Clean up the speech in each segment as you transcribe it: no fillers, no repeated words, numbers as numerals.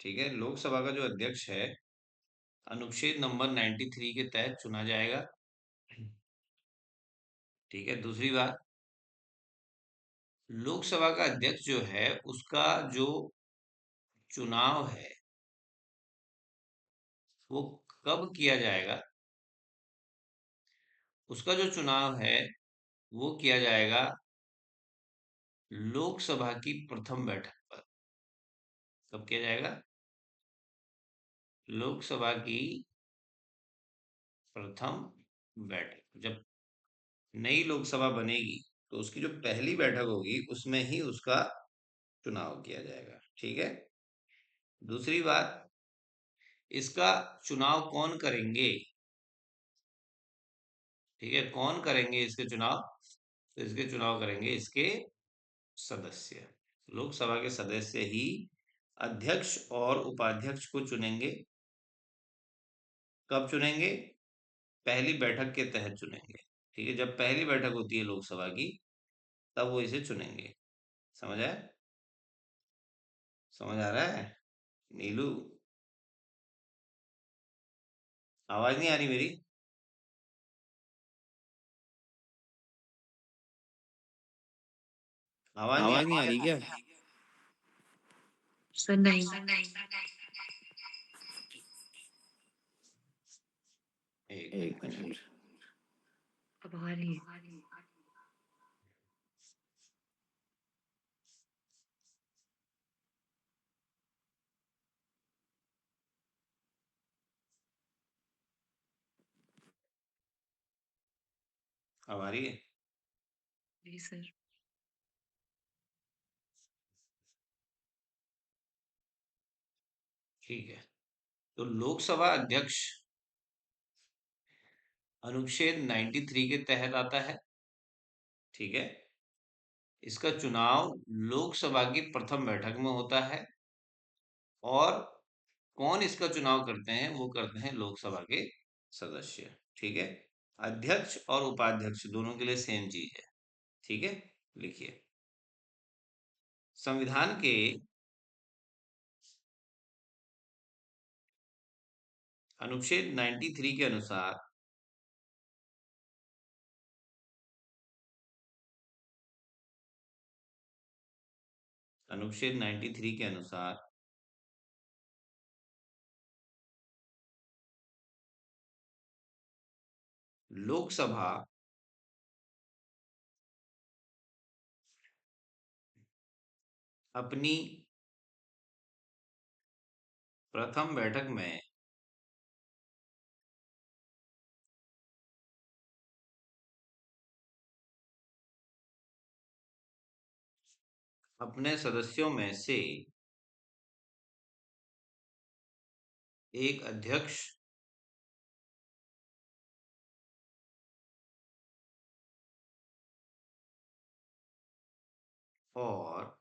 ठीक है। लोकसभा का जो अध्यक्ष है अनुच्छेद नंबर 93 के तहत चुना जाएगा। ठीक है। दूसरी बात, लोकसभा का अध्यक्ष जो है उसका जो चुनाव है वो कब किया जाएगा? उसका जो चुनाव है वो किया जाएगा लोकसभा की प्रथम बैठक पर। कब किया जाएगा? लोकसभा की प्रथम बैठक। जब नई लोकसभा बनेगी तो उसकी जो पहली बैठक होगी उसमें ही उसका चुनाव किया जाएगा। ठीक है। दूसरी बात, इसका चुनाव कौन करेंगे? ठीक है, कौन करेंगे इसके चुनाव? तो इसके चुनाव करेंगे इसके सदस्य। लोकसभा के सदस्य ही अध्यक्ष और उपाध्यक्ष को चुनेंगे। कब चुनेंगे? पहली बैठक के तहत चुनेंगे। ठीक है, जब पहली बैठक होती है लोकसभा की तब वो इसे चुनेंगे। समझ आया? समझ आ रहा है नीलू? आवाज नहीं आ रही मेरी? आवाज नहीं आ आवाज नहीं आ रही क्या? सर नहीं। एक एक मिनट। मिनट। अब आ रही है। अब आ रही है? जी सर। ठीक है। तो लोकसभा अध्यक्ष अनुच्छेद 93 के तहत आता है। ठीक है। इसका चुनाव लोकसभा की प्रथम बैठक में होता है और कौन इसका चुनाव करते हैं? वो करते हैं लोकसभा के सदस्य। ठीक है। अध्यक्ष और उपाध्यक्ष दोनों के लिए सेम चीज है। ठीक है। लिखिए, संविधान के अनुच्छेद 93 के अनुसार अनुच्छेद 93 के अनुसार लोकसभा अपनी प्रथम बैठक में अपने सदस्यों में से एक अध्यक्ष और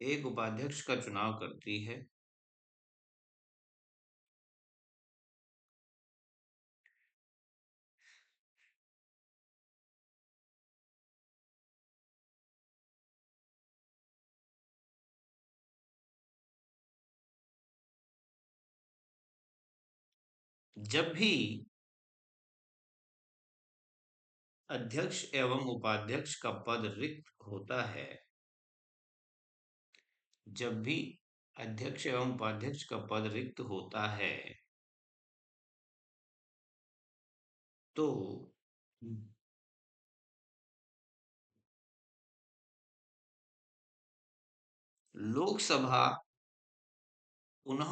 एक उपाध्यक्ष का चुनाव करती है। जब भी अध्यक्ष एवं उपाध्यक्ष का पद रिक्त होता है, जब भी अध्यक्ष एवं उपाध्यक्ष का पद रिक्त होता है तो लोकसभा पुनः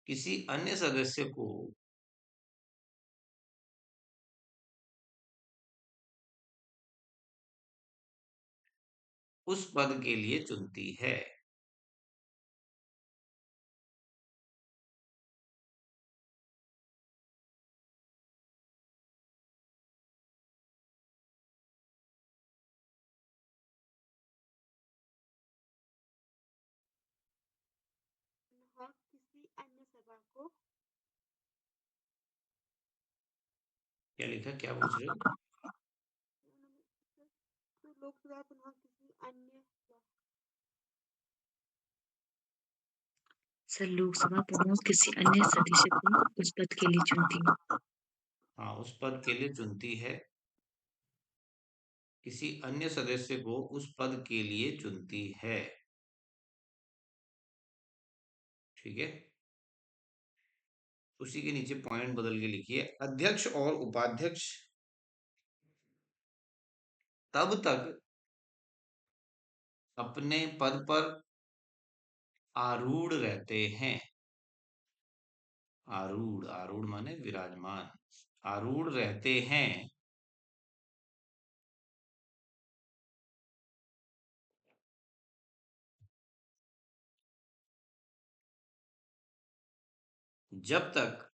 किसी अन्य सदस्य को उस पद के लिए चुनती है। पुनः किसी अन्य सभा को क्या लिखा? क्या पूछ रहे हो? लोकसभा पुनः किसी अन्य सर, लोकसभा पुनः किसी अन्य सदस्य को उस पद के लिए चुनती है। हाँ, उस पद के लिए चुनती है, किसी अन्य सदस्य को उस पद के लिए चुनती है। ठीक है, उसी के नीचे पॉइंट बदल के लिखिए, अध्यक्ष और उपाध्यक्ष तब तक अपने पद पर आरूढ़ रहते हैं। आरूढ़, आरूढ़ माने विराजमान, आरूढ़ रहते हैं जब तक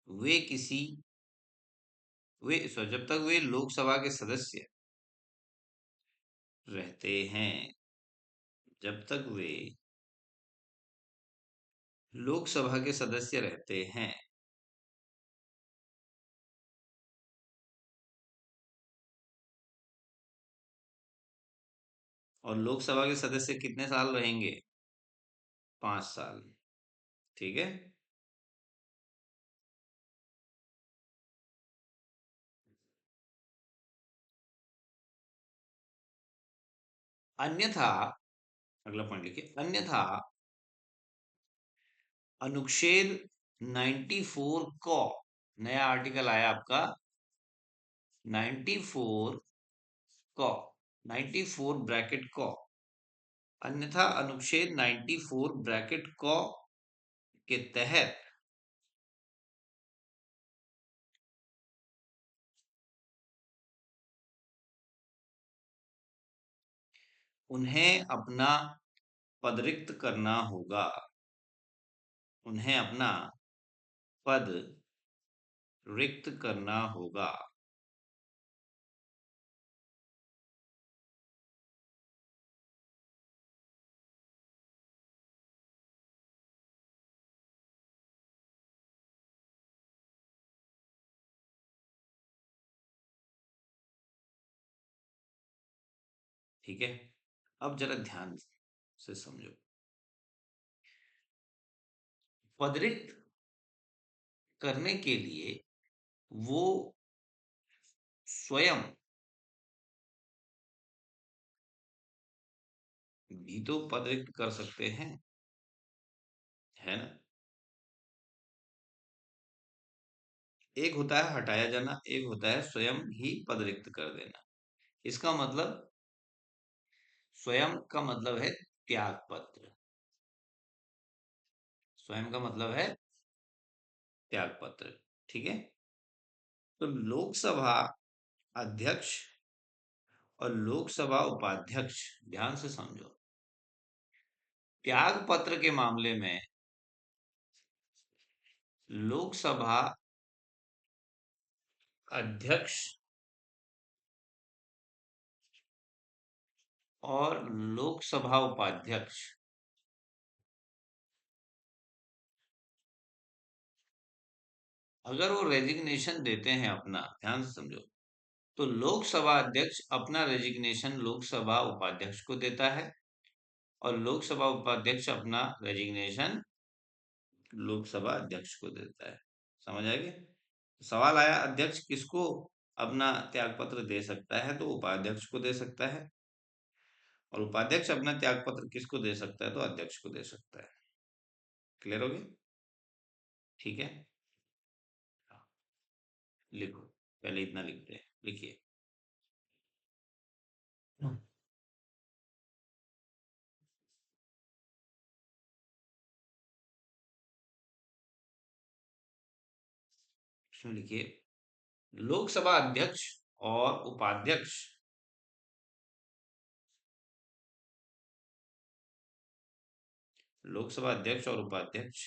वे किसी वे जब तक वे लोकसभा के सदस्य रहते हैं, जब तक वे लोकसभा के सदस्य रहते हैं। और लोकसभा के सदस्य कितने साल रहेंगे? 5 साल। ठीक है, अन्यथा, अगला पॉइंट लिखिए, अन्यथा अनुच्छेद 94 को, नया आर्टिकल आया आपका 94 को, 94 ब्रैकेट को, अन्यथा अनुच्छेद 94 ब्रैकेट को के तहत उन्हें अपना पद रिक्त करना होगा। उन्हें अपना पद रिक्त करना होगा। ठीक है, अब जरा ध्यान से समझो, पद रिक्त करने के लिए वो स्वयं भी तो पद रिक्त कर सकते हैं, है ना? एक होता है हटाया जाना, एक होता है स्वयं ही पद रिक्त कर देना। इसका मतलब, स्वयं का मतलब है त्याग पत्र। स्वयं का मतलब है त्याग पत्र। ठीक है, तो लोकसभा अध्यक्ष और लोकसभा उपाध्यक्ष, ध्यान से समझो, त्याग पत्र के मामले में लोकसभा अध्यक्ष और लोकसभा उपाध्यक्ष अगर वो रेजिग्नेशन देते हैं अपना, ध्यान से समझो, तो लोकसभा अध्यक्ष अपना रेजिग्नेशन लोकसभा उपाध्यक्ष को देता है और लोकसभा उपाध्यक्ष अपना रेजिग्नेशन लोकसभा अध्यक्ष को देता है। समझ आ गया? सवाल आया अध्यक्ष किसको अपना त्याग पत्र दे सकता है, तो उपाध्यक्ष को दे सकता है, और उपाध्यक्ष अपना त्याग पत्र किसको दे सकता है, तो अध्यक्ष को दे सकता है। क्लियर हो गया? ठीक है, हाँ, लिखो, पहले इतना लिखते हैं, लिखिए। इसमें लिखिए, लोकसभा अध्यक्ष और उपाध्यक्ष लोकसभा अध्यक्ष और उपाध्यक्ष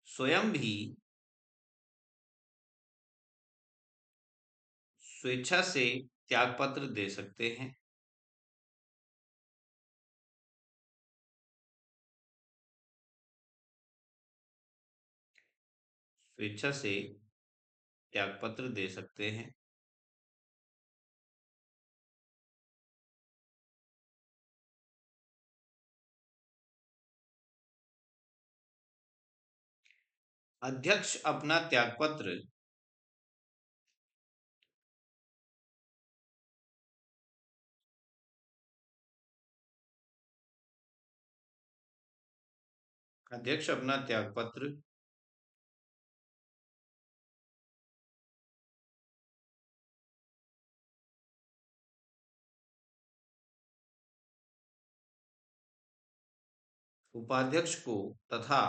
स्वयं भी स्वेच्छा से त्यागपत्र दे सकते हैं। स्वेच्छा से त्यागपत्र दे सकते हैं। अध्यक्ष अपना त्यागपत्र अध्यक्ष अपना त्यागपत्र उपाध्यक्ष को तथा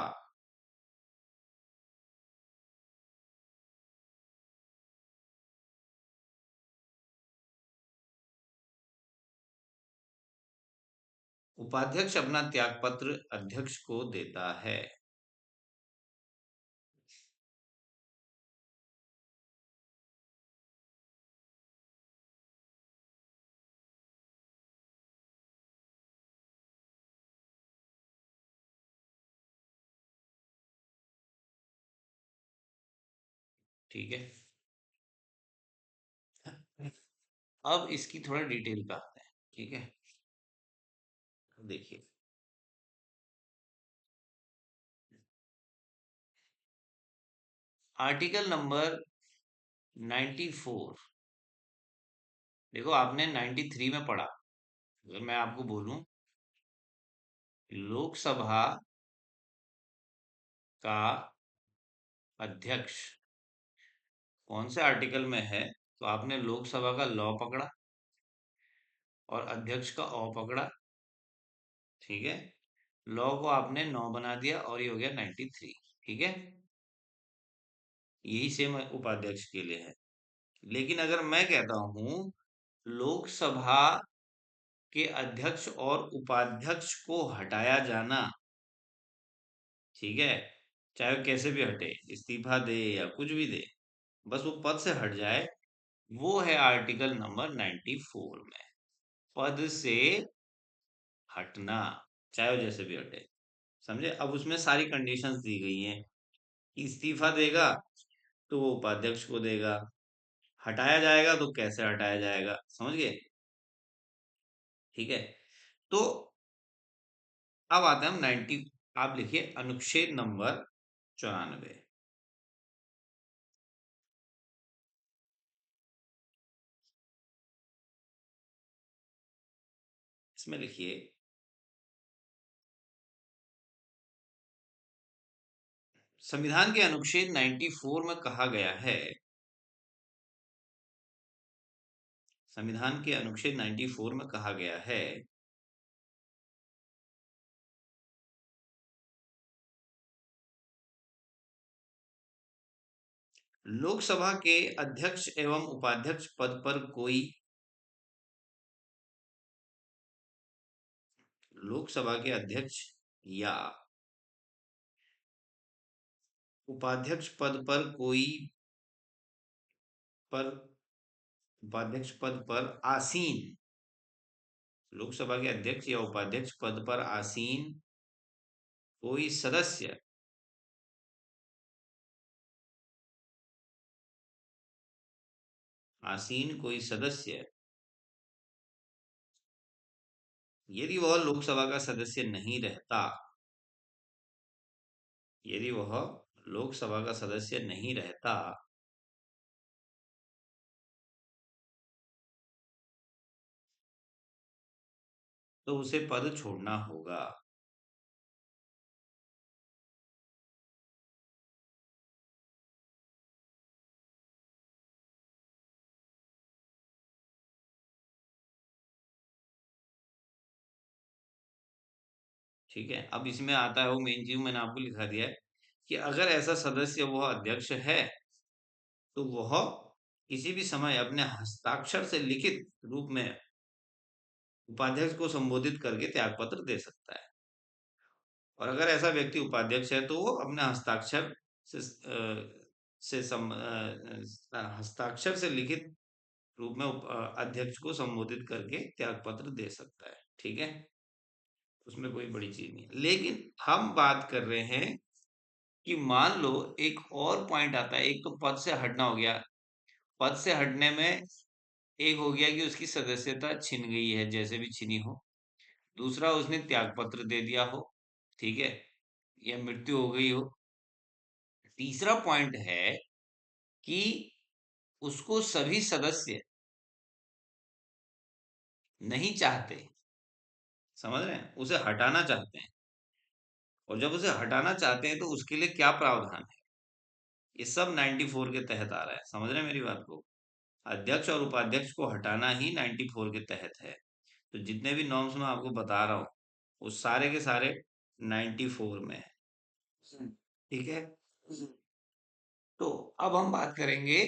उपाध्यक्ष अपना त्यागपत्र अध्यक्ष को देता है। ठीक है, अब इसकी थोड़ा डिटेल पे आते हैं। ठीक है, देखिए आर्टिकल नंबर 94। देखो आपने 93 में पढ़ा। अगर मैं आपको बोलूं लोकसभा का अध्यक्ष कौन से आर्टिकल में है, तो आपने लोकसभा का लॉ पकड़ा और अध्यक्ष का ऑ पकड़ा। ठीक है, लॉ को आपने 9 बना दिया और ये हो गया 93। ठीक है, यही सेम उपाध्यक्ष के लिए है। लेकिन अगर मैं कहता हूं लोकसभा के अध्यक्ष और उपाध्यक्ष को हटाया जाना, ठीक है, चाहे वो कैसे भी हटे, इस्तीफा दे या कुछ भी दे, बस वो पद से हट जाए, वो है आर्टिकल नंबर 94 में पद से हटना, चाहे वो जैसे भी हटे। समझे? अब उसमें सारी कंडीशंस दी गई हैं कि इस्तीफा देगा तो वो उपाध्यक्ष को देगा, हटाया जाएगा तो कैसे हटाया जाएगा, समझ गए? ठीक है, तो अब आते हैं हम 90। आप लिखिए अनुच्छेद नंबर 94। इसमें लिखिए संविधान के अनुच्छेद 94 में कहा गया है, संविधान के अनुच्छेद 94 में कहा गया है लोकसभा के अध्यक्ष एवं उपाध्यक्ष पद पर कोई लोकसभा के अध्यक्ष या उपाध्यक्ष पद पर कोई पर उपाध्यक्ष पद पर आसीन, लोकसभा के अध्यक्ष या उपाध्यक्ष पद पर आसीन कोई सदस्य आसीन कोई सदस्य यदि वह लोकसभा का सदस्य नहीं रहता, यदि वह लोकसभा का सदस्य नहीं रहता, तो उसे पद छोड़ना होगा। ठीक है, अब इसमें आता है वो मेन चीज मैंने आपको लिखा दिया है कि अगर ऐसा सदस्य वह अध्यक्ष है तो वह किसी भी समय अपने हस्ताक्षर से लिखित रूप में उपाध्यक्ष को संबोधित करके त्यागपत्र दे सकता है। और अगर ऐसा व्यक्ति उपाध्यक्ष है तो वो अपने हस्ताक्षर से हस्ताक्षर से लिखित रूप में अध्यक्ष को संबोधित करके त्यागपत्र दे सकता है। ठीक है, उसमें कोई बड़ी चीज नहीं है। लेकिन हम बात कर रहे हैं कि मान लो एक और पॉइंट आता है, एक तो पद से हटना हो गया, पद से हटने में एक हो गया कि उसकी सदस्यता छिन गई है, जैसे भी छिनी हो। दूसरा, उसने त्याग पत्र दे दिया हो, ठीक है, या मृत्यु हो गई हो। तीसरा पॉइंट है कि उसको सभी सदस्य नहीं चाहते, समझ रहे हैं, उसे हटाना चाहते हैं। और जब उसे हटाना चाहते हैं तो उसके लिए क्या प्रावधान है, ये सब 94 के तहत आ रहा है। समझ रहे हैं मेरी बात को? अध्यक्ष और उपाध्यक्ष को हटाना ही 94 के तहत है। तो जितने भी नॉर्म्स मैं आपको बता रहा हूँ वो सारे के सारे 94 में है, ठीक है। तो अब हम बात करेंगे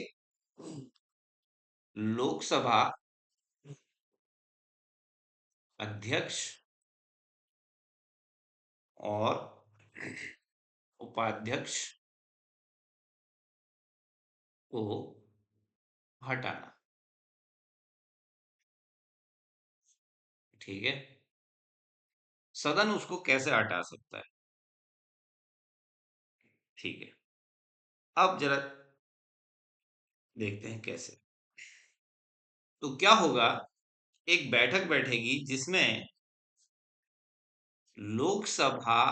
लोकसभा अध्यक्ष और उपाध्यक्ष को हटाना, ठीक है। सदन उसको कैसे हटा सकता है, ठीक है। अब जरा देखते हैं कैसे। तो क्या होगा, एक बैठक बैठेगी जिसमें लोकसभा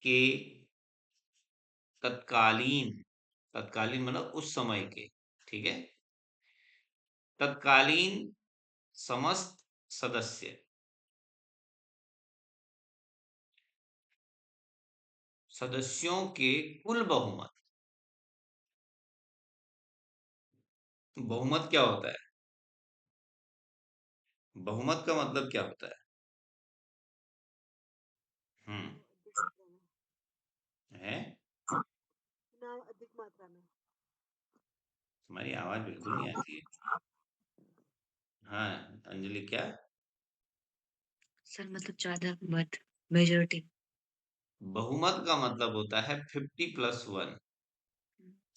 के तत्कालीन, तत्कालीन मतलब उस समय के, ठीक है, तत्कालीन समस्त सदस्य, सदस्यों के कुल बहुमत। बहुमत क्या होता है? बहुमत का मतलब क्या होता है? हम्म। अधिक मात्रा में। है। चुनाव अधिक मात्रा में। तुम्हारी आवाज बिल्कुल नहीं आती है। हाँ, अंजलि क्या? सर मतलब ज्यादा मत, मेजोरिटी। बहुमत का मतलब होता है 50+1,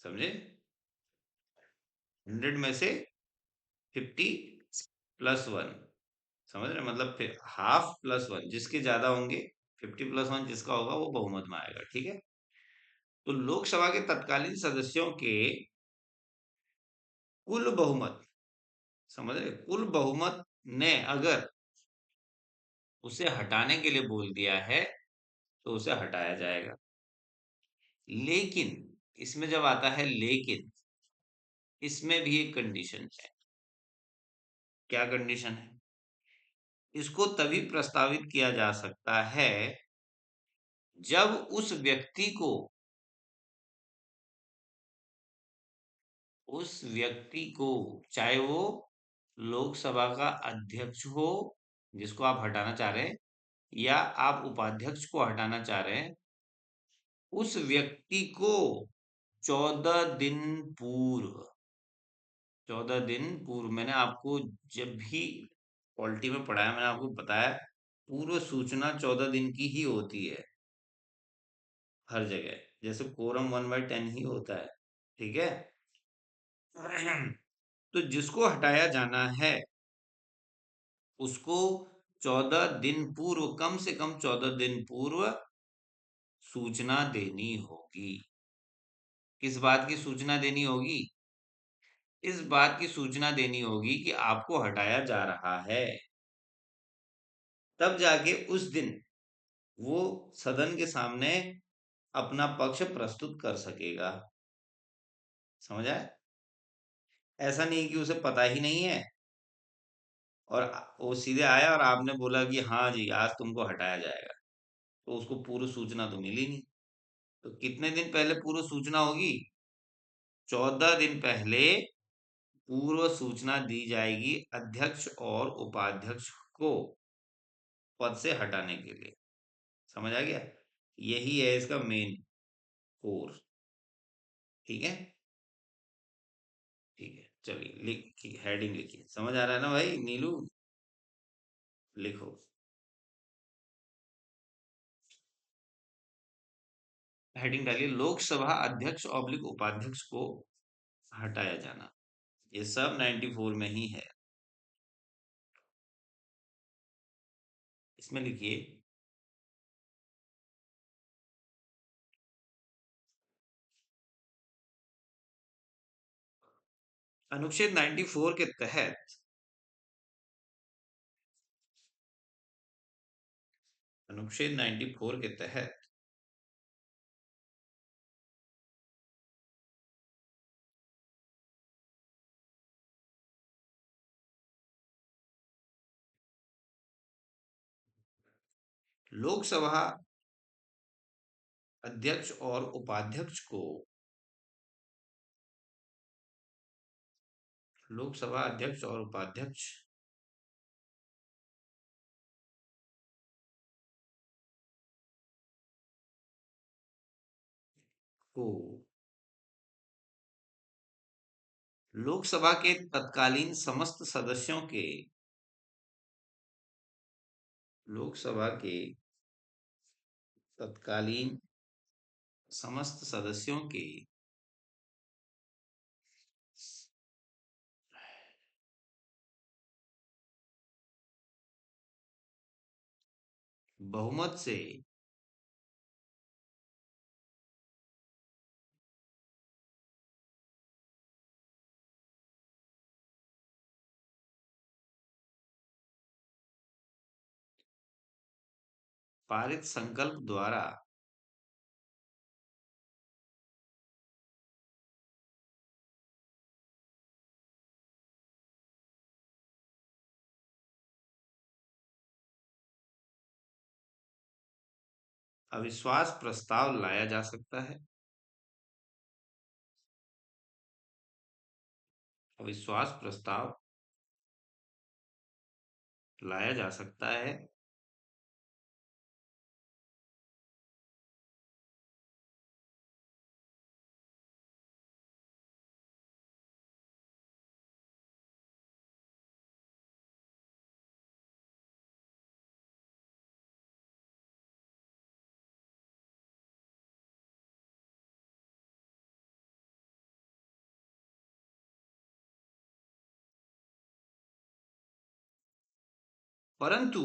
समझे? 100 में से 50+1, समझ रहे? मतलब फिर हाफ प्लस वन, जिसके ज्यादा होंगे, 50+1 जिसका होगा वो बहुमत में आएगा, ठीक है। तो लोकसभा के तत्कालीन सदस्यों के कुल बहुमत, समझ रहे, कुल बहुमत ने अगर उसे हटाने के लिए बोल दिया है तो उसे हटाया जाएगा। लेकिन इसमें जब आता है लेकिन, इसमें भी एक कंडीशन है। क्या कंडीशन है? इसको तभी प्रस्तावित किया जा सकता है जब उस व्यक्ति को, उस व्यक्ति को, चाहे वो लोकसभा का अध्यक्ष हो जिसको आप हटाना चाह रहे हैं, या आप उपाध्यक्ष को हटाना चाह रहे हैं, उस व्यक्ति को 14 दिन पूर्व, 14 दिन पूर्व, मैंने आपको जब भी पॉलिटी में पढ़ाया मैंने आपको बताया, पूर्व सूचना 14 दिन की ही होती है हर जगह, जैसे कोरम 1/10 ही होता है, ठीक है। तो जिसको हटाया जाना है उसको 14 दिन पूर्व, कम से कम 14 दिन पूर्व सूचना देनी होगी। किस बात की सूचना देनी होगी? इस बात की सूचना देनी होगी कि आपको हटाया जा रहा है। तब जाके उस दिन वो सदन के सामने अपना पक्ष प्रस्तुत कर सकेगा। समझ आए? ऐसा नहीं कि उसे पता ही नहीं है और वो सीधे आया और आपने बोला कि हाँ जी आज तुमको हटाया जाएगा, तो उसको पूर्व सूचना तो मिली नहीं। तो कितने दिन पहले पूर्व सूचना होगी? 14 दिन पहले पूर्व सूचना दी जाएगी अध्यक्ष और उपाध्यक्ष को पद से हटाने के लिए। समझ आ गया? यही है इसका मेन कोर, ठीक है। ठीक है, चलिए लिखिए, हेडिंग लिखिए। समझ आ रहा है ना भाई नीलू? लिखो। हेडिंग डालिए, लोकसभा अध्यक्ष ऑब्लिक उपाध्यक्ष को हटाया जाना। ये सब 94 में ही है। इसमें लिखिए, अनुच्छेद 94 के तहत अनुच्छेद 94 के तहत लोकसभा अध्यक्ष और उपाध्यक्ष को लोकसभा अध्यक्ष और उपाध्यक्ष को लोकसभा के तत्कालीन समस्त सदस्यों के लोकसभा के तत्कालीन समस्त सदस्यों के बहुमत से पारित संकल्प द्वारा अविश्वास प्रस्ताव लाया जा सकता है। अविश्वास प्रस्ताव लाया जा सकता है परंतु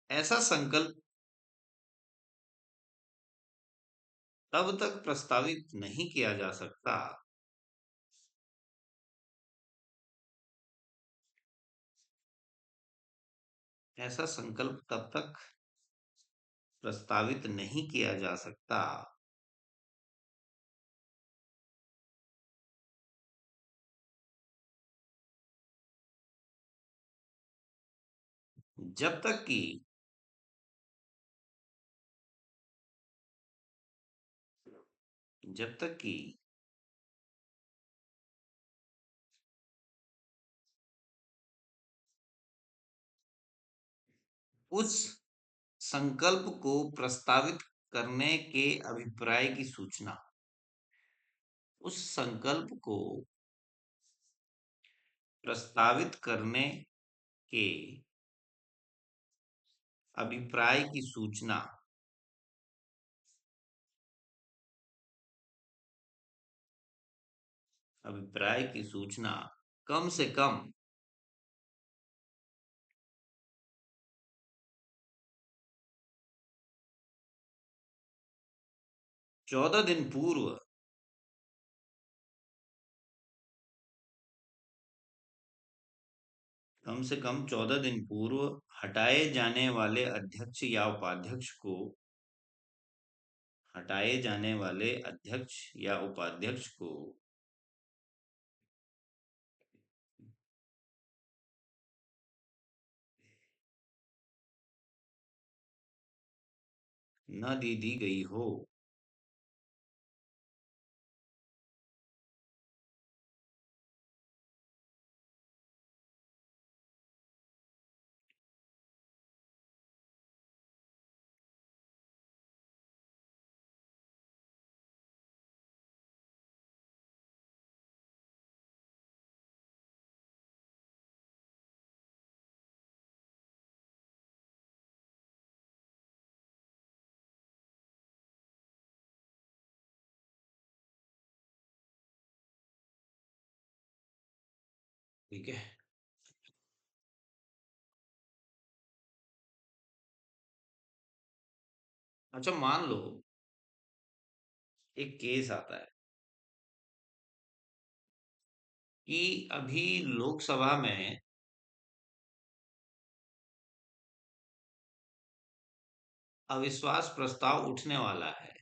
ऐसा संकल्प तब तक प्रस्तावित नहीं किया जा सकता ऐसा संकल्प तब तक प्रस्तावित नहीं किया जा सकता जब तक कि जब तक कि उस संकल्प को प्रस्तावित करने के अभिप्राय की सूचना उस संकल्प को प्रस्तावित करने के अभिप्राय की सूचना अभिप्राय की सूचना कम से कम 14 दिन पूर्व कम से कम 14 दिन पूर्व हटाए जाने वाले अध्यक्ष या उपाध्यक्ष को हटाए जाने वाले अध्यक्ष या उपाध्यक्ष को न दी गई हो ठीक है। अच्छा मान लो एक केस आता है कि अभी लोकसभा में अविश्वास प्रस्ताव उठने वाला है।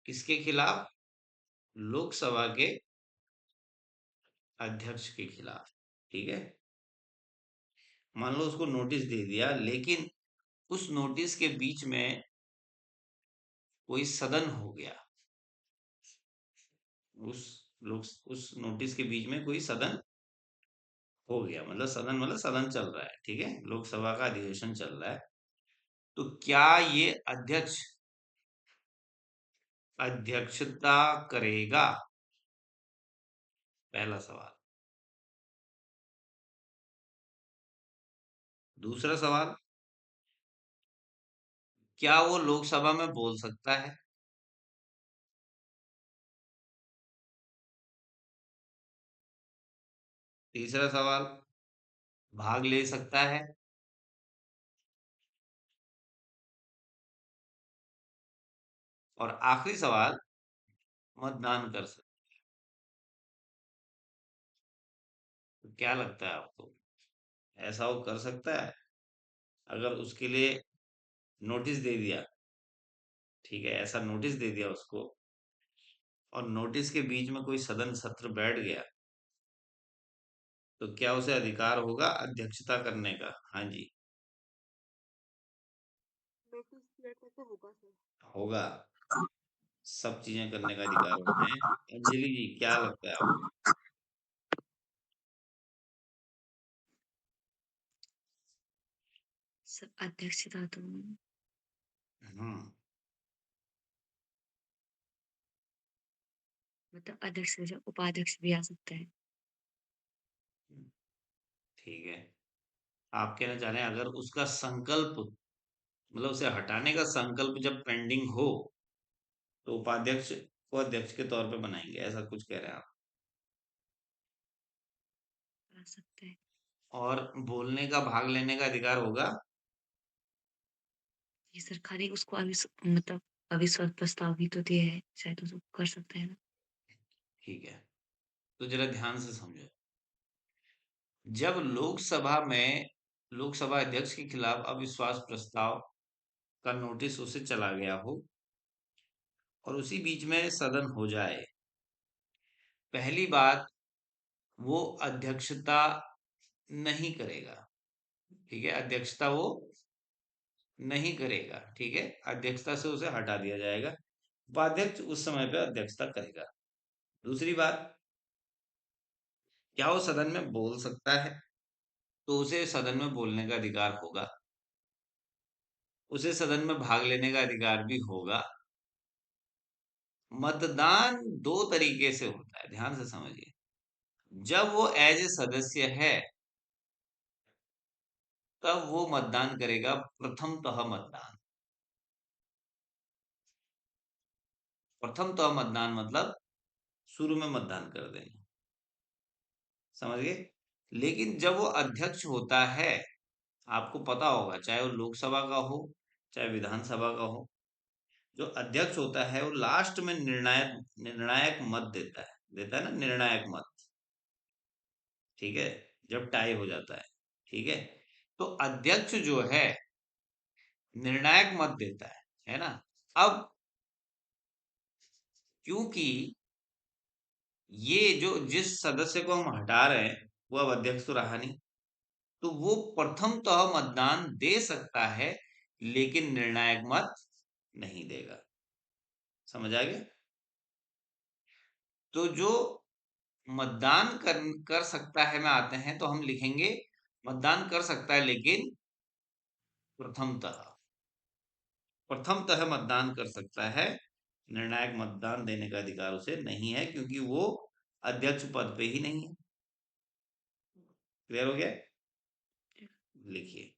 किसके खिलाफ? लोकसभा के अध्यक्ष के खिलाफ। ठीक है, मान लो उसको नोटिस दे दिया, लेकिन उस नोटिस के बीच में कोई सदन हो गया। उस उस नोटिस के बीच में कोई सदन हो गया, मतलब सदन चल रहा है। ठीक है, लोकसभा का अधिवेशन चल रहा है। तो क्या ये अध्यक्ष अध्यक्षता करेगा? पहला सवाल। दूसरा सवाल, क्या वो लोकसभा में बोल सकता है? तीसरा सवाल, भाग ले सकता है? और आखिरी सवाल, मतदान कर सकता है। तो क्या लगता है आपको, ऐसा वो कर सकता है? अगर उसके लिए नोटिस दे दिया, ठीक है, ऐसा नोटिस दे दिया उसको, और नोटिस के बीच में कोई सदन सत्र बैठ गया, तो क्या उसे अधिकार होगा अध्यक्षता करने का? हाँ जी। नोटिस पीरियड तक तो होगा सर। होगा, सब चीजें करने का अधिकार होता है। अंजलि जी, क्या लगता है आपको? सब अध्यक्षता तो हम्म। मतलब अध्यक्ष से जगह उपाध्यक्ष भी आ सकता है। ठीक है, आप कहना चाह रहे हैं अगर उसका संकल्प, मतलब उसे हटाने का संकल्प जब पेंडिंग हो, तो उपाध्यक्ष को अध्यक्ष के तौर पे बनाएंगे, ऐसा कुछ कह रहे हैं आप? आ सकता है। और बोलने का, भाग लेने का अधिकार होगा? ये सरकार ही उसको मतलब अविश्वास प्रस्ताव भी तो दिया है, शायद उसको कर सकता है ना। ठीक है, तो जरा ध्यान से समझो। जब लोकसभा अध्यक्ष के खिलाफ अविश्वास प्रस्ताव का नोटिस उसे चला गया हो, और उसी बीच में सदन हो जाए, पहली बात, वो अध्यक्षता नहीं करेगा। ठीक है, अध्यक्षता वो नहीं करेगा। ठीक है, अध्यक्षता से उसे हटा दिया जाएगा, उपाध्यक्ष उस समय पे अध्यक्षता करेगा। दूसरी बात, क्या वो सदन में बोल सकता है? तो उसे सदन में बोलने का अधिकार होगा, उसे सदन में भाग लेने का अधिकार भी होगा। मतदान दो तरीके से होता है, ध्यान से समझिए। जब वो एज ए सदस्य है, तब वो मतदान करेगा, प्रथमतः मतदान। प्रथमतः मतदान मतलब शुरू में मतदान कर देना, समझ गए? लेकिन जब वो अध्यक्ष होता है, आपको पता होगा, चाहे वो लोकसभा का हो, चाहे विधानसभा का हो, जो अध्यक्ष होता है वो लास्ट में निर्णायक निर्णायक मत देता है ना, निर्णायक मत। ठीक है, जब टाई हो जाता है। ठीक है, तो अध्यक्ष जो है निर्णायक मत देता है ना। अब क्योंकि ये जो जिस सदस्य को हम हटा रहे हैं, वो अब अध्यक्ष तो रहा नहीं, तो वो प्रथमतः मतदान दे सकता है, लेकिन निर्णायक मत नहीं देगा। समझ आ गया? तो जो मतदान कर सकता है में आते हैं, तो हम लिखेंगे मतदान कर सकता है, लेकिन प्रथमतः प्रथमतः मतदान कर सकता है, निर्णायक मतदान देने का अधिकार उसे नहीं है, क्योंकि वो अध्यक्ष पद पे ही नहीं है। क्लियर हो गया? लिखिए।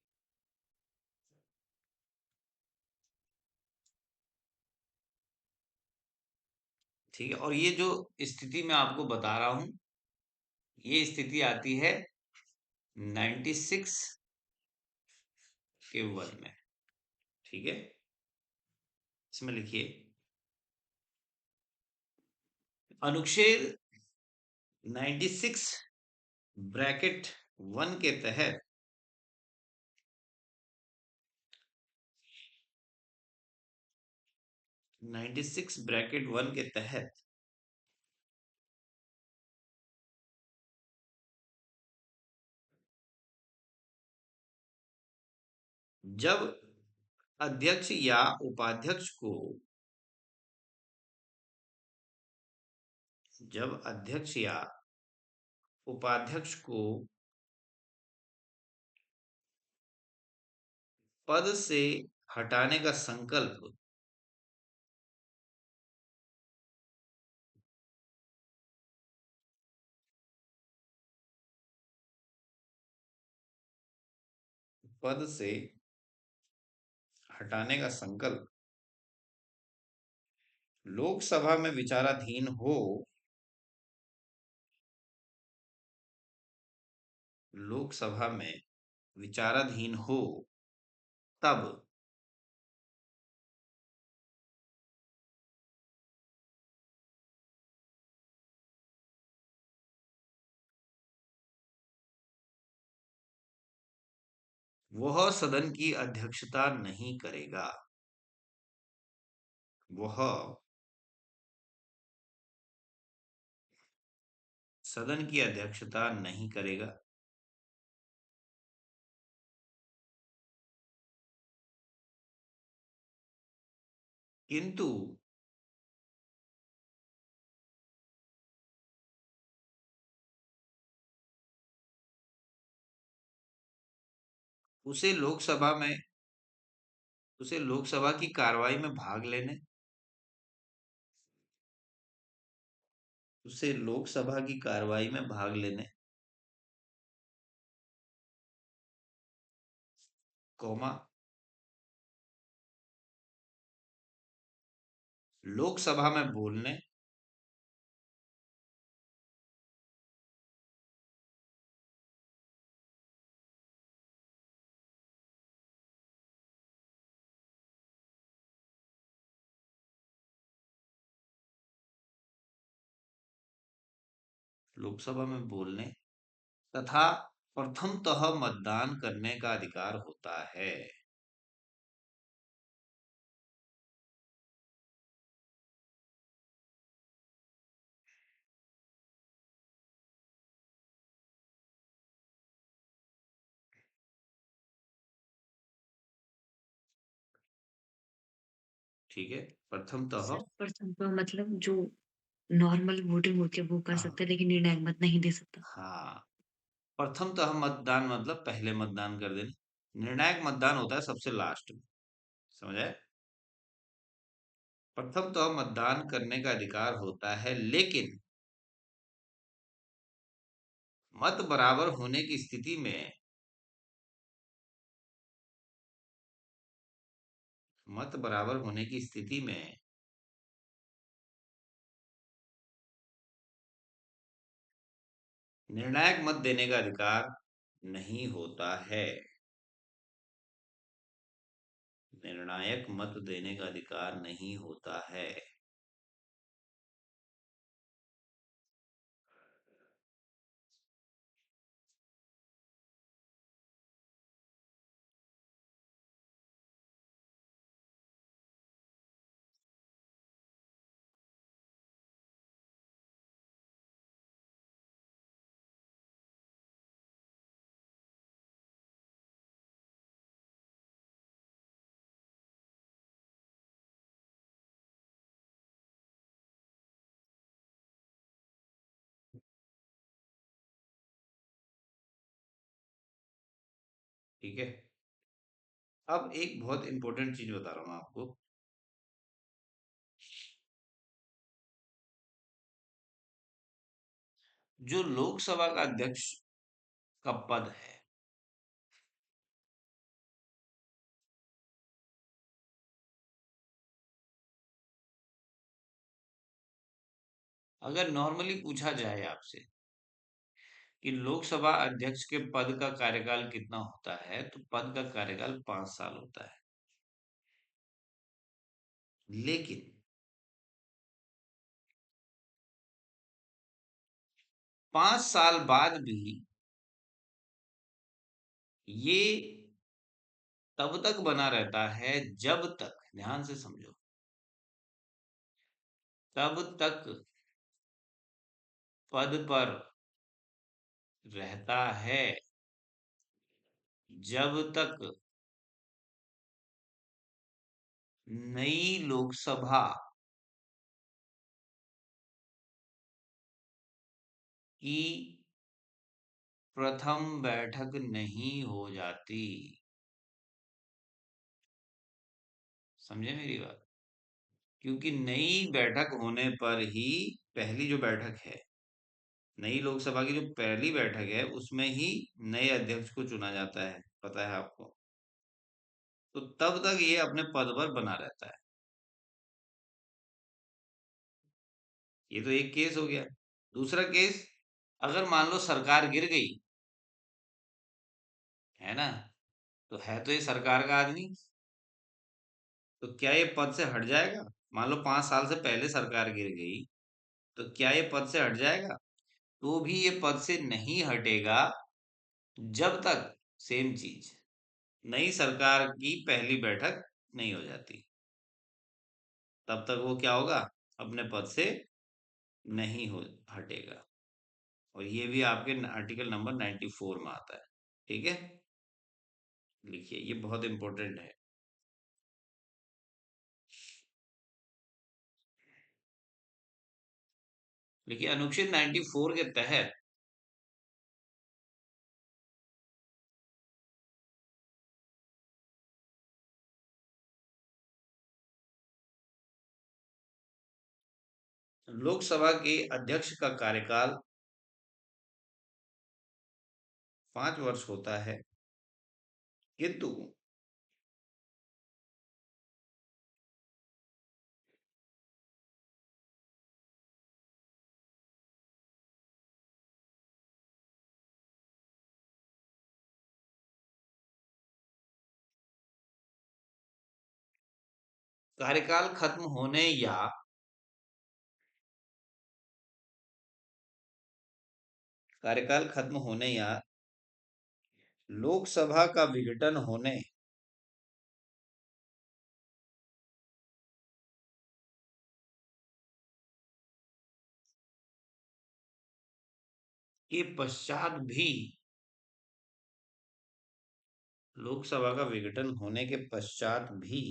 ठीक है, और ये जो स्थिति मैं आपको बता रहा हूं, ये स्थिति आती है 96 के वन में। ठीक है, इसमें लिखिए अनुच्छेद 96 ब्रैकेट 1 के तहत 96 ब्रैकेट 1 के तहत जब अध्यक्ष या उपाध्यक्ष को जब अध्यक्ष या उपाध्यक्ष को पद से हटाने का संकल्प पद से हटाने का संकल्प लोकसभा में विचाराधीन हो, लोकसभा में विचाराधीन हो, तब वह सदन की अध्यक्षता नहीं करेगा। वह सदन की अध्यक्षता नहीं करेगा, किंतु उसे लोकसभा में उसे लोकसभा की कार्रवाई में भाग लेने उसे लोकसभा की कार्रवाई में भाग लेने, कौमा लोकसभा में बोलने, लोकसभा में बोलने तथा प्रथमतः मतदान करने का अधिकार होता है। ठीक है, प्रथमतः। सर प्रथम तो मतलब जो नॉर्मल वोटिंग होती है वो कर हाँ, सकता है लेकिन निर्णायक मत नहीं दे सकता। हाँ, प्रथमतः मतदान मतलब पहले मतदान कर देना। निर्णायक मतदान होता है सबसे लास्ट में। समझ आए? प्रथमतः मतदान करने का अधिकार होता है, लेकिन मत बराबर होने की स्थिति में मत बराबर होने की स्थिति में निर्णायक मत देने का अधिकार नहीं होता है। निर्णायक मत देने का अधिकार नहीं होता है। ठीक है, अब एक बहुत इंपॉर्टेंट चीज बता रहा हूं आपको। जो लोकसभा का अध्यक्ष का पद है, अगर नॉर्मली पूछा जाए आपसे कि लोकसभा अध्यक्ष के पद का कार्यकाल कितना होता है, तो पद का कार्यकाल 5 साल होता है। लेकिन 5 साल बाद भी ये तब तक बना रहता है जब तक, ध्यान से समझो, तब तक पद पर रहता है जब तक नई लोकसभा की प्रथम बैठक नहीं हो जाती। समझे मेरी बात? क्योंकि नई बैठक होने पर ही, पहली जो बैठक है, नई लोकसभा की जो पहली बैठक है, उसमें ही नए अध्यक्ष को चुना जाता है, पता है आपको। तो तब तक ये अपने पद पर बना रहता है। ये तो एक केस हो गया। दूसरा केस, अगर मान लो सरकार गिर गई, है ना, तो है तो ये सरकार का आदमी, तो क्या ये पद से हट जाएगा? मान लो 5 साल से पहले सरकार गिर गई, तो क्या ये पद से हट जाएगा? तो भी ये पद से नहीं हटेगा जब तक, सेम चीज, नई सरकार की पहली बैठक नहीं हो जाती। तब तक वो क्या होगा? अपने पद से नहीं हो हटेगा। और ये भी आपके आर्टिकल नंबर 94 में आता है। ठीक है, लिखिए, ये बहुत इंपॉर्टेंट है। देखिए, अनुच्छेद 94 के तहत लोकसभा के अध्यक्ष का कार्यकाल 5 वर्ष होता है, किंतु कार्यकाल खत्म होने या कार्यकाल खत्म होने या लोकसभा का विघटन होने के पश्चात भी, लोकसभा का विघटन होने के पश्चात भी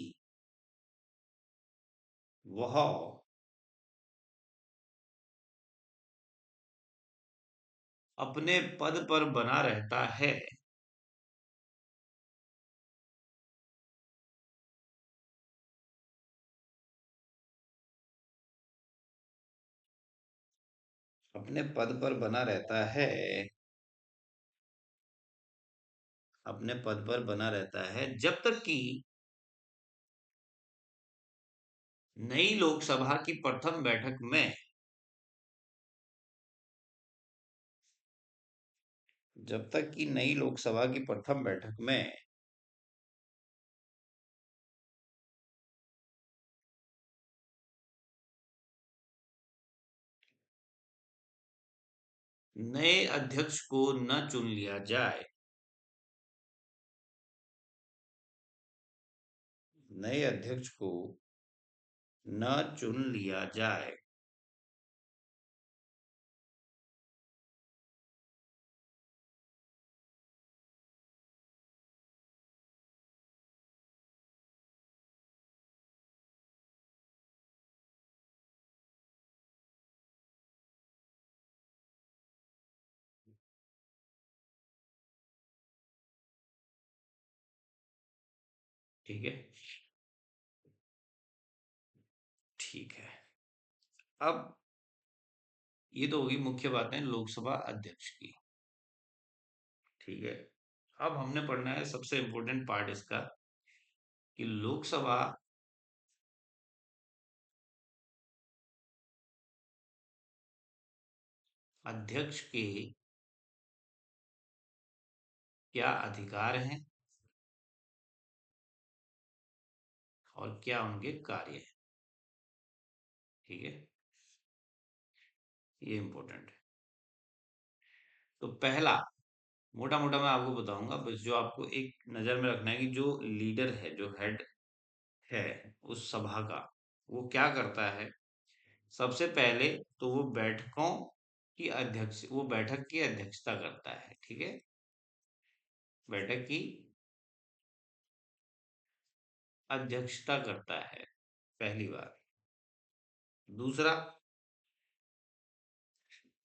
वह अपने पद पर बना रहता है। अपने पद पर बना रहता है, अपने पद पर बना रहता है जब तक कि नई लोकसभा की प्रथम बैठक में, जब तक कि नई लोकसभा की प्रथम बैठक में नए अध्यक्ष को न चुन लिया जाए, नए अध्यक्ष को न चुन लिया जाए, ठीक है। ठीक है, अब ये तो होगी मुख्य बातें लोकसभा अध्यक्ष की। ठीक है, अब हमने पढ़ना है सबसे इंपॉर्टेंट पार्ट इसका, कि लोकसभा अध्यक्ष के क्या अधिकार हैं और क्या उनके कार्य हैं। ठीक है, ये इंपॉर्टेंट है। तो पहला, मोटा मोटा मैं आपको बताऊंगा, बस जो आपको एक नजर में रखना है कि जो लीडर है, जो हेड है उस सभा का, वो क्या करता है। सबसे पहले तो वो बैठक की अध्यक्षता करता है। ठीक है, बैठक की अध्यक्षता करता है पहली बार। दूसरा,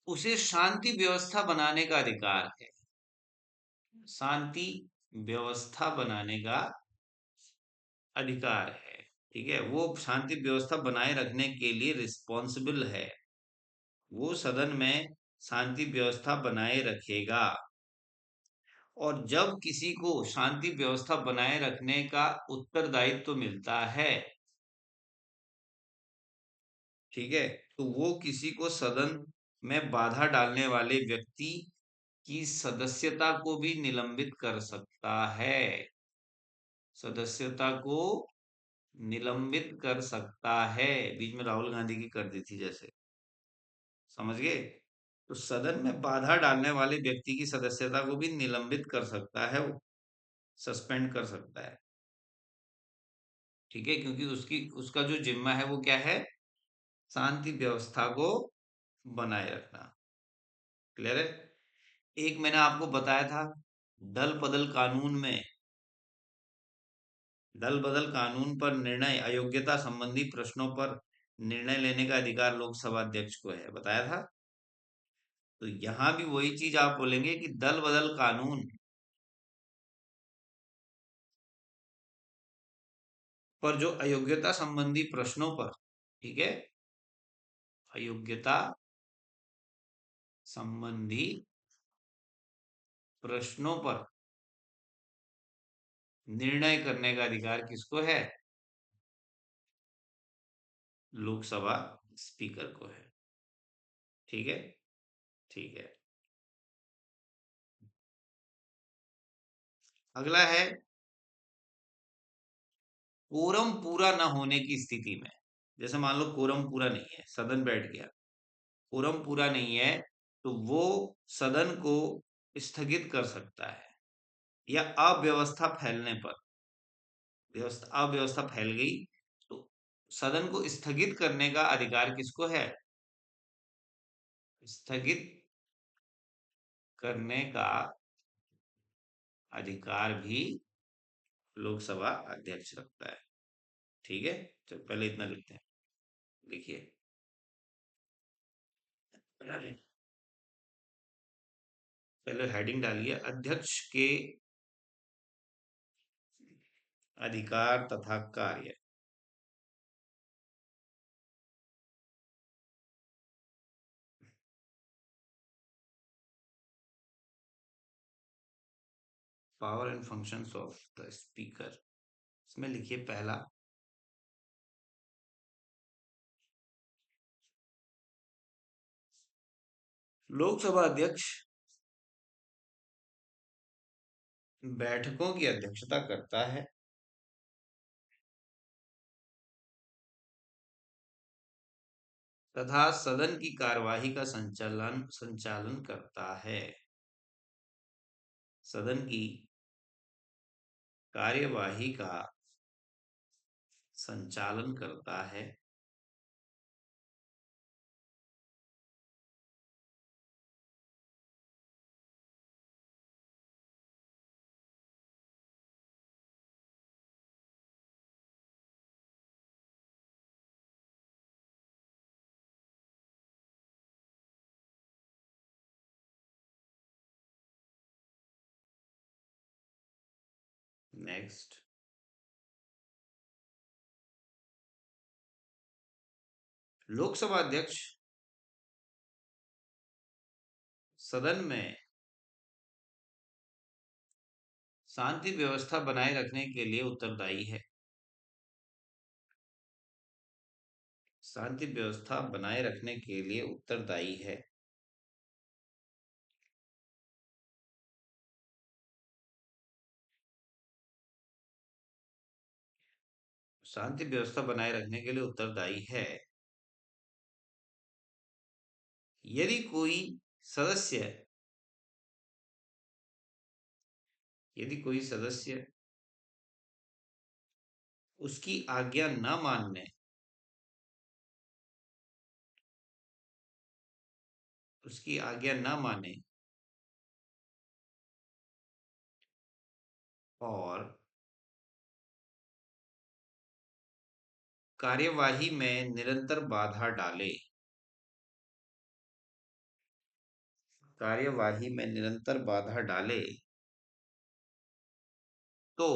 उसे शांति व्यवस्था बनाने का अधिकार है। शांति व्यवस्था बनाने का अधिकार है। ठीक है, वो शांति व्यवस्था बनाए रखने के लिए रिस्पॉन्सिबल है। वो सदन में शांति व्यवस्था बनाए रखेगा। और जब किसी को शांति व्यवस्था बनाए रखने का उत्तरदायित्व मिलता है, ठीक है, तो वो किसी को सदन में बाधा डालने वाले व्यक्ति की सदस्यता को भी निलंबित कर सकता है। सदस्यता को निलंबित कर सकता है। बीच में राहुल गांधी की कर दी थी जैसे, समझ गए। तो सदन में बाधा डालने वाले व्यक्ति की सदस्यता को भी निलंबित कर सकता है, वो सस्पेंड कर सकता है। ठीक है, क्योंकि उसकी उसका जो जिम्मा है वो क्या है, शांति व्यवस्था को बनाए रखना। क्लियर है। एक मैंने आपको बताया था, दल बदल कानून में, दल बदल कानून पर निर्णय, अयोग्यता संबंधी प्रश्नों पर निर्णय लेने का अधिकार लोकसभा अध्यक्ष को है, बताया था। तो यहां भी वही चीज आप बोलेंगे कि दल बदल कानून पर जो अयोग्यता संबंधी प्रश्नों पर, ठीक है, अयोग्यता संबंधी प्रश्नों पर निर्णय करने का अधिकार किसको है, लोकसभा स्पीकर को है। ठीक है, ठीक है। अगला है, कोरम पूरा न होने की स्थिति में, जैसे मान लो कोरम पूरा नहीं है, सदन बैठ गया, कोरम पूरा नहीं है, तो वो सदन को स्थगित कर सकता है। या अव्यवस्था फैलने पर, अव्यवस्था फैल गई, तो सदन को स्थगित करने का अधिकार किसको है, स्थगित करने का अधिकार भी लोकसभा अध्यक्ष रखता है। ठीक है, चलो पहले इतना लिखते हैं। लिखिए, पहले हेडिंग डालिए, अध्यक्ष के अधिकार तथा कार्य। Power and functions of the speaker, इसमें लिखिए पहला, लोकसभा अध्यक्ष बैठकों की अध्यक्षता करता है तथा सदन की कार्यवाही का संचालन संचालन करता है। सदन की कार्यवाही का संचालन करता है। नेक्स्ट, लोकसभा अध्यक्ष सदन में शांति व्यवस्था बनाए रखने के लिए उत्तरदायी है। शांति व्यवस्था बनाए रखने के लिए उत्तरदायी है। शांति व्यवस्था बनाए रखने के लिए उत्तरदायी है। यदि कोई सदस्य यदि कोई सदस्य उसकी आज्ञा न मानने उसकी आज्ञा न माने और कार्यवाही में निरंतर बाधा डाले कार्यवाही में निरंतर बाधा डाले तो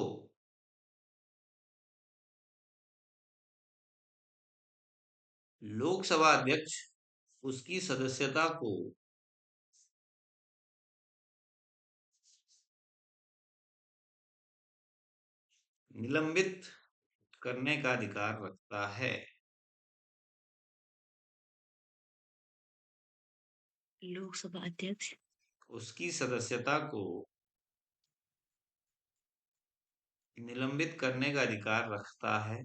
लोकसभा अध्यक्ष उसकी सदस्यता को निलंबित करने का अधिकार रखता है। लोकसभा अध्यक्ष उसकी सदस्यता को निलंबित करने का अधिकार रखता है।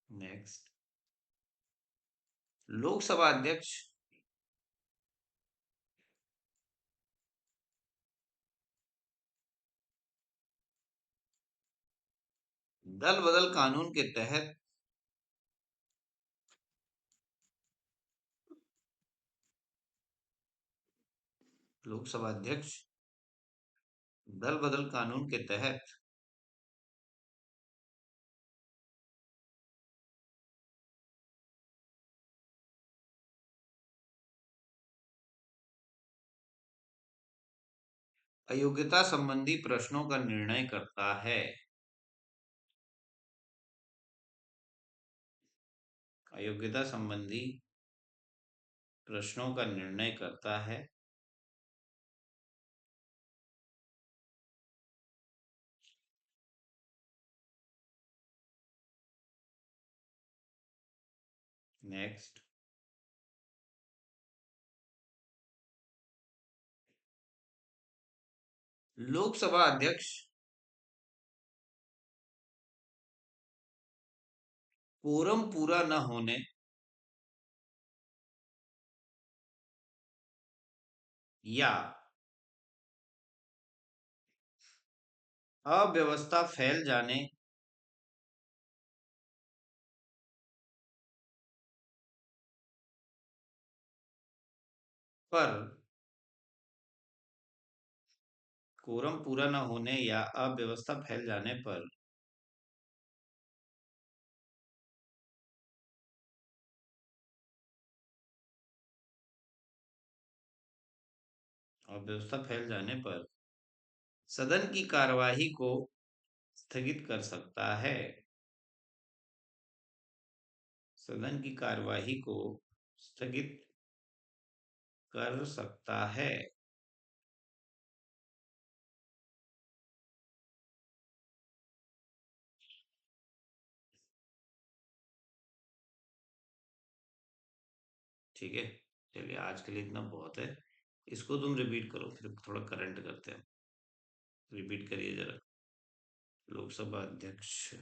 नेक्स्ट, लोकसभा अध्यक्ष दल बदल कानून के तहत लोकसभा अध्यक्ष दल बदल कानून के तहत अयोग्यता संबंधी प्रश्नों का निर्णय करता है। अयोग्यता संबंधी प्रश्नों का निर्णय करता है। नेक्स्ट, लोकसभा अध्यक्ष कोरम पूरा न होने या अव्यवस्था फैल जाने पर कोरम पूरा न होने या अव्यवस्था फैल जाने पर अव्यवस्था फैल जाने पर सदन की कार्यवाही को स्थगित कर सकता है। सदन की कार्यवाही को स्थगित कर सकता है। ठीक है, चलिए आज के लिए इतना बहुत है। इसको तुम रिपीट करो, फिर थोड़ा करंट करते हैं। रिपीट करिए जरा। लोकसभा अध्यक्ष